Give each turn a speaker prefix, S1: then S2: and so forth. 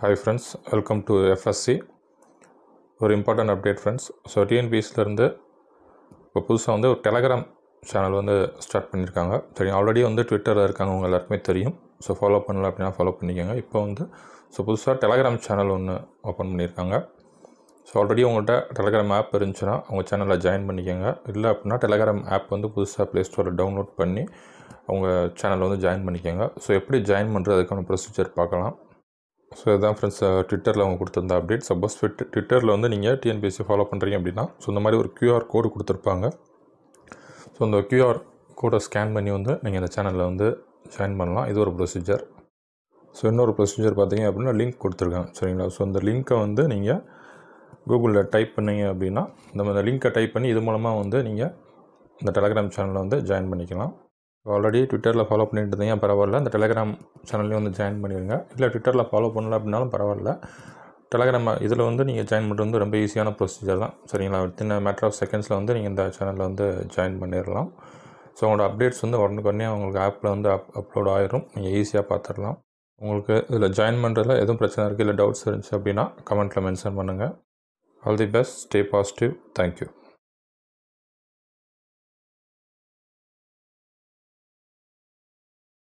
S1: Hi friends, welcome to FSC. ஒரு important update friends. So டிஎன்பிஎஸ்சிலேருந்து இப்போ புதுசாக வந்து ஒரு டெலகிராம் சேனல் வந்து ஸ்டார்ட் பண்ணியிருக்காங்க. சரி, ஆல்ரெடி வந்து ட்விட்டரில் இருக்காங்க, உங்கள் எல்லாருக்குமே தெரியும். ஸோ ஃபாலோ பண்ணல அப்படின்னா ஃபாலோ பண்ணிக்கோங்க. இப்போ வந்து புதுசாக டெலகிராம் சேனல் ஒன்று ஓப்பன் பண்ணியிருக்காங்க. ஸோ ஆல்ரெடி உங்கள்கிட்ட டெலகிராம் ஆப் இருந்துச்சுன்னா உங்கள் சேனலில் ஜாயின் பண்ணிக்கோங்க. இல்லை அப்படின்னா டெலகிராம் ஆப் வந்து புதுசாக ப்ளே ஸ்டோரில் டவுன்லோட் பண்ணி உங்கள் சேனலில் வந்து ஜாயின் பண்ணிக்கோங்க. ஸோ எப்படி ஜாயின் பண்ணுறது, அதுக்கான ப்ரொசீஜர் பார்க்கலாம். ஸோ இதுதான் ஃப்ரெண்ட்ஸ், ட்விட்டரில் அவங்க கொடுத்துருந்த அப்டேட். சப்போஸ் ட்விட்டரில் வந்து நீங்கள் டிஎன்பிஎஸ்சி ஃபாலோ பண்ணுறீங்க அப்படின்னா இந்த மாதிரி ஒரு QR கோடு கொடுத்துருப்பாங்க. ஸோ அந்த QR கோடை ஸ்கேன் பண்ணி வந்து நீங்கள் இந்த சேனலில் வந்து ஜாயின் பண்ணலாம். இது ஒரு ப்ரொசீஜர். ஸோ இன்னொரு ப்ரொசீஜர் பார்த்தீங்க அப்படின்னா லிங்க் கொடுத்துருக்காங்க, சரிங்களா. ஸோ அந்த லிங்க்கை வந்து நீங்கள் கூகுளில் டைப் பண்ணிங்க அப்படின்னா இந்த லிங்க்கை டைப் பண்ணி இது மூலமாக வந்து நீங்கள் இந்த டெலகிராம் சேனலில் வந்து ஜாயின் பண்ணிக்கலாம். ஆல்ரெடி ட்விட்டரில் ஃபாலோ பண்ணிட்டு இருந்தீங்க பரவாயில்ல, இந்த டெலகிராம் சேனல்லையும் வந்து ஜாயின் பண்ணிடுங்க. இல்லை ட்விட்டரில் ஃபாலோ பண்ணல அப்படின்னாலும் பரவாயில்ல, டெலகிராம் இதில் வந்து நீங்கள் ஜாயின் பண்ணுறது வந்து ரொம்ப ஈஸியான ப்ரொசீஜர் தான், சரிங்களா. வித்தின் மேட்டர் ஆஃப் செகண்ட்ஸில் வந்து நீங்கள் இந்த சேனலில் வந்து ஜாயின் பண்ணிடலாம். ஸோ உங்களோட அப்டேட்ஸ் வந்து உடனே உங்களுக்கு ஆப்பில் வந்து அப்லோட் ஆகிடும். நீங்கள் ஈஸியாக பார்த்துடலாம். உங்களுக்கு இதில் ஜாயின் பண்ணுறதுல எதுவும் பிரச்சனை இருக்குது, இல்லை டவுட்ஸ் இருந்துச்சு அப்படின்னா கமெண்ட்டில் மென்ஷன் பண்ணுங்கள். All the best, stay positive, thank you.